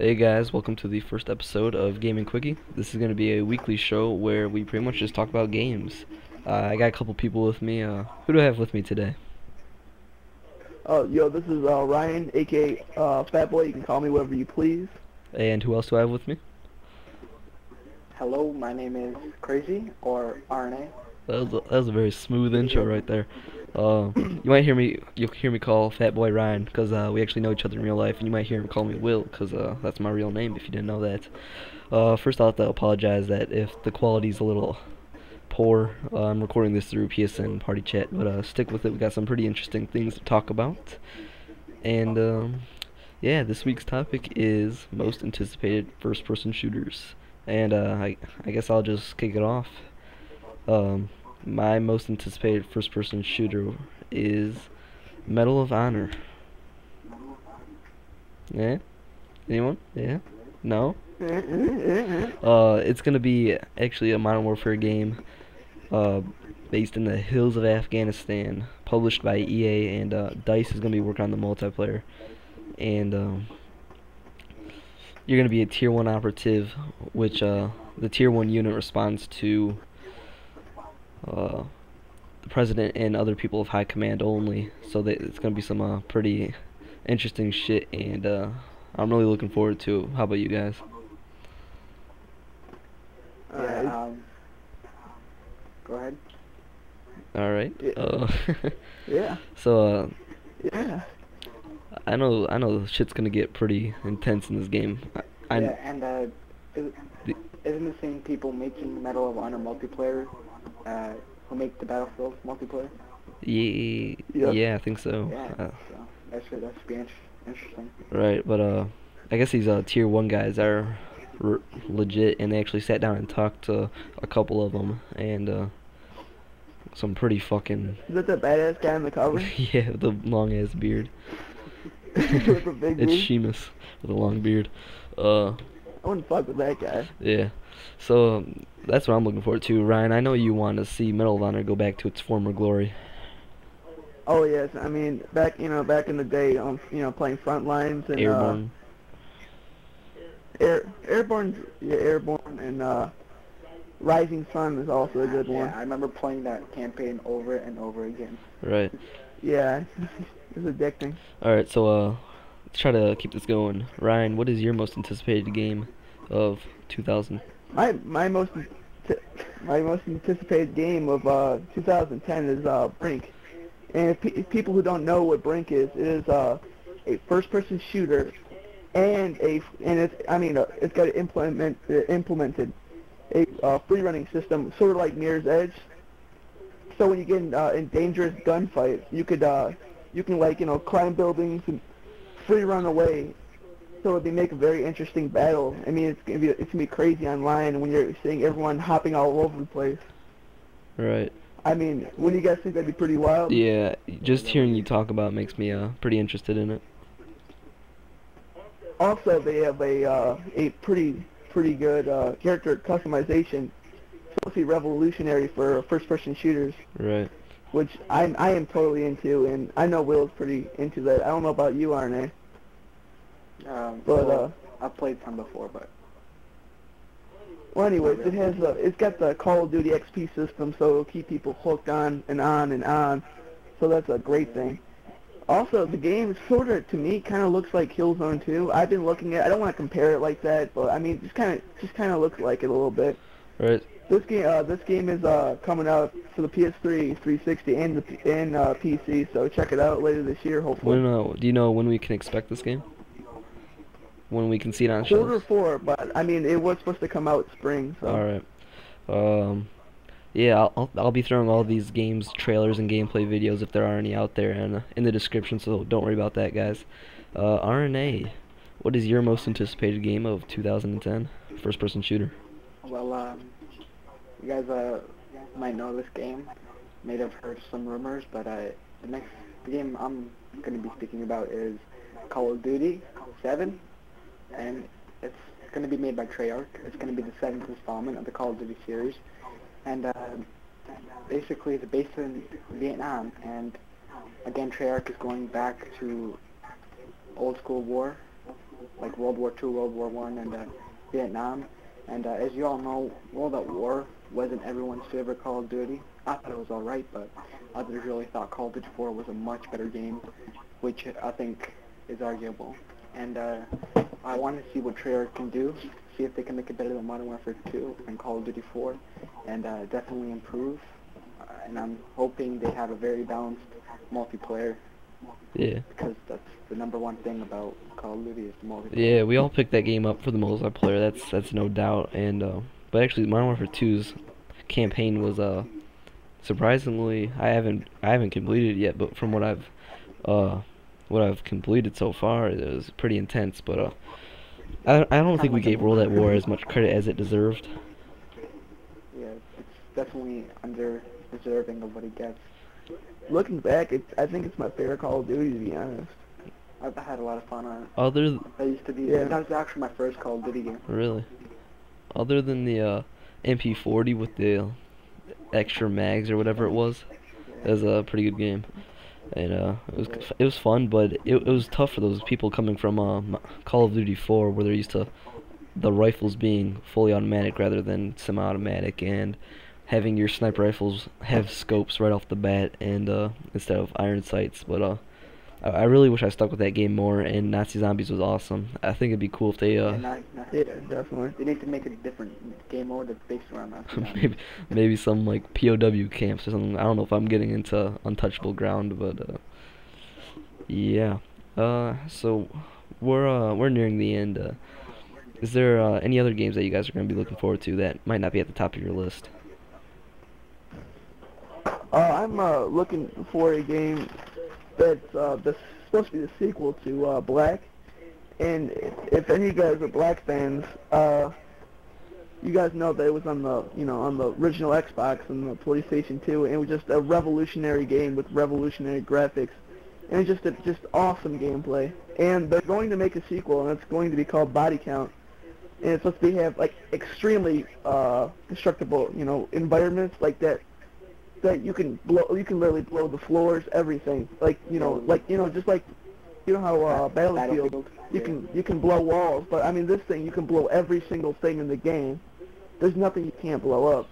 Hey guys, welcome to the first episode of Gaming Quickie. This is going to be a weekly show where we pretty much just talk about games. I got a couple people with me. Who do I have with me today? Yo, this is Ryan, aka Fat Boy. You can call me whatever you please. And who else do I have with me? Hello, my name is Crazy, or RNA. That was a very smooth intro right there. You'll hear me call Fat Boy Ryan because we actually know each other in real life, and you might hear him call me Will because that's my real name if you didn't know that. First, I'll have to apologize that if the quality's a little poor. I'm recording this through PSN Party Chat, but stick with it. We got some pretty interesting things to talk about. And yeah, this week's topic is most anticipated first-person shooters. And I guess I'll just kick it off. My most anticipated first-person shooter is Medal of Honor. Yeah? Anyone? Yeah? No? It's gonna be actually a Modern Warfare game based in the hills of Afghanistan, published by EA, and DICE is gonna be working on the multiplayer. And you're gonna be a Tier 1 operative, which the Tier 1 unit responds to the president and other people of high command only. So it's gonna be some pretty interesting shit, and I'm really looking forward to it. How about you guys? Yeah, go ahead. All right. Yeah. So Yeah. I know shit's gonna get pretty intense in this game. Yeah, and isn't the same people making Medal of Honor multiplayer who make the Battlefield multiplayer? Yeah, Yep. yeah, I think so. Yeah, so that should be interesting. Right, but I guess these Tier 1 guys are legit, and they actually sat down and talked to a couple of them, and some pretty fucking Is that the badass guy on the cover? yeah, the long ass beard. With a big It's beard? Sheamus with a long beard. I wouldn't fuck with that guy. Yeah. So that's what I'm looking forward to. Ryan, I know you want to see Medal of Honor go back to its former glory. Oh yes, I mean back in the day, playing front lines and Airborne. Airborne, yeah, Airborne, and Rising Sun is also a good one. Yeah, I remember playing that campaign over and over again. Right. Yeah, it's addicting. All right. So let's try to keep this going. Ryan, what is your most anticipated game of 2000? My most anticipated game of 2010 is Brink. And if people who don't know what Brink is, it is a first-person shooter, and it's got implemented a free running system, sort of like Mirror's Edge. So when you get in dangerous gunfights, you can climb buildings and free run away. So they make a very interesting battle. I mean, it's gonna be crazy online when you're seeing everyone hopping all over the place. Right. I mean, wouldn't you guys think that'd be pretty wild? Yeah, just hearing you talk about it makes me pretty interested in it. Also, they have a pretty good character customization, totally revolutionary for first-person shooters, Right. which I am totally into, and I know Will's pretty into that. I don't know about you, Arne. But I've played some before, but well, anyways, it's got the Call of Duty XP system, so it'll keep people hooked on and on and on. So that's a great thing. Also, the game sort of, to me, kind of looks like Killzone 2. I've been looking at. I don't want to compare it like that, but I mean, just kind of looks like it a little bit. Right. This game is coming out for the PS3, 360, and PC. So check it out later this year, hopefully. Do you know when we can expect this game? When we can see it on Quarter shelves? 4, but I mean, it was supposed to come out spring. So. All right. Yeah, I'll be throwing all these games trailers and gameplay videos if there are any out there and in the description, so don't worry about that, guys. RNA, what is your most anticipated game of 2010? First person shooter. well, you guys might know this game. May have heard some rumors, but the next game I'm going to be speaking about is Call of Duty 7, and it's going to be made by Treyarch. It's going to be the 7th installment of the Call of Duty series, and basically it's based in Vietnam, and again Treyarch is going back to old school war, like World War II, World War I, and Vietnam. And as you all know, World at War wasn't everyone's favorite Call of Duty. I thought it was alright, but others really thought Call of Duty 4 was a much better game, which I think is arguable. And I want to see what Treyarch can do, see if they can make it better than Modern Warfare 2 and Call of Duty 4, and definitely improve. And I'm hoping they have a very balanced multiplayer. Yeah. Because that's the #1 thing about Call of Duty is the multiplayer. Yeah, we all picked that game up for the multiplayer. That's no doubt. And but actually, Modern Warfare 2's campaign was surprisingly, I haven't completed it yet, but from what I've completed so far, it was pretty intense. But I don't think we gave World at War as much credit as it deserved. Yeah, it's definitely under deserving of what it gets. Looking back, I think it's my favorite Call of Duty, to be honest. I've had a lot of fun on it. That used to be, Yeah. that was actually my first Call of Duty game. Really, other than the MP40 with the extra mags or whatever it was a pretty good game. And it was fun, but it was tough for those people coming from Call of Duty 4, where they're used to the rifles being fully automatic rather than semi-automatic, and having your sniper rifles have scopes right off the bat, and instead of iron sights. But I really wish I stuck with that game more, and Nazi Zombies was awesome. I think it'd be cool if they Yeah, definitely. They need to make a different game mode that's based around that. maybe some like POW camps or something. I don't know if I'm getting into untouchable ground, but yeah. So we're nearing the end. Is there any other games that you guys are going to be looking forward to that might not be at the top of your list? I'm looking for a game that's supposed to be the sequel to Black. And if any of you guys are Black fans, you guys know that it was on the original Xbox and the PlayStation 2, and it was just a revolutionary game with revolutionary graphics, and just awesome gameplay. And they're going to make a sequel, and it's going to be called Body Count. And it's supposed to have like extremely destructible, environments like that you can literally blow the floors, everything. Just like how Battlefield, you can blow walls, but I mean this thing you can blow every single thing in the game. There's nothing you can't blow up.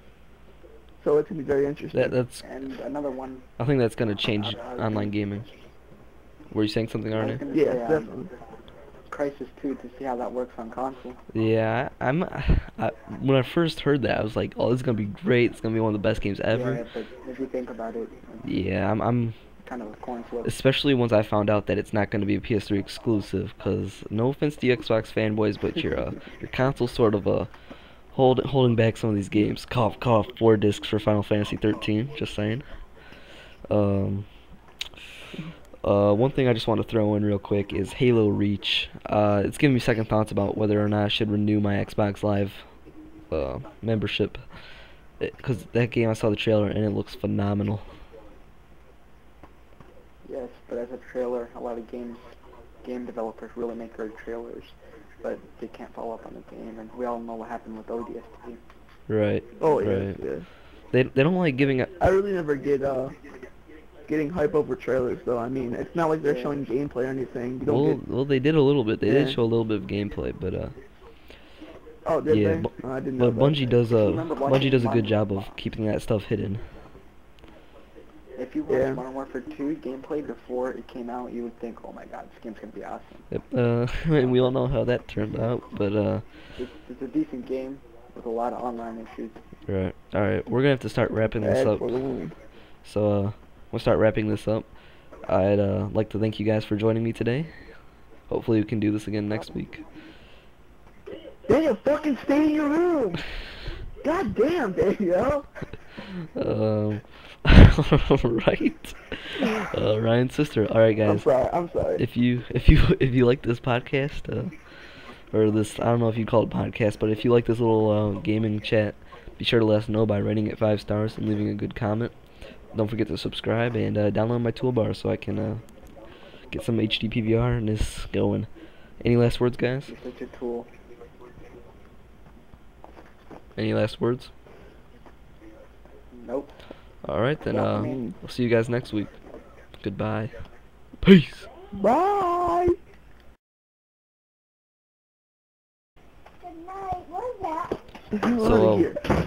So it's gonna be very interesting. And another one. I think that's gonna change online gaming. Were you saying something, Arne? Yeah, definitely. Crisis 2 to see how that works on console. Yeah, when I first heard that, I was like, oh, this is gonna be great. It's gonna be one of the best games ever. Yeah, but if you think about it. Yeah, I'm kind of a coin flip. Especially once I found out that it's not going to be a PS3 exclusive, because no offense to you Xbox fanboys, but your console's sort of holding back some of these games. Cough, cough. 4 discs for Final Fantasy 13. Just saying. One thing I just want to throw in real quick is Halo Reach. It's giving me second thoughts about whether or not I should renew my Xbox Live membership, because that game, I saw the trailer and it looks phenomenal. Yes, but as a trailer, a lot of game developers really make great trailers, but they can't follow up on the game, and we all know what happened with ODST. Right. Oh right. yeah. They don't like giving up. I really never get getting hype over trailers though. I mean, it's not like they're showing gameplay or anything. Well, they did a little bit. They did show a little bit of gameplay, but Oh, did yeah, they? Oh, I didn't know but Bungie does Bungie does a good job of keeping that stuff hidden. If you watched Modern Warfare 2 gameplay before it came out, you would think, oh my god, this game's gonna be awesome. Yep. And we all know how that turned out, but it's a decent game with a lot of online issues. Right. All right. We're gonna have to start wrapping this up. So we'll start wrapping this up. I'd like to thank you guys for joining me today. Hopefully we can do this again next week. Daniel, fucking stay in your room. God damn, Daniel. Right. Ryan's sister. All right, guys. I'm sorry. If you like this podcast, or this, I don't know if you call it podcast, but if you like this little gaming chat, be sure to let us know by rating it 5 stars and leaving a good comment. Don't forget to subscribe and download my toolbar so I can get some HD PVR and this going. Any last words, guys? You're such a tool. Any last words? Nope. Alright then, we'll see you guys next week. Goodbye. Peace. Bye. Get the hell out So, of here.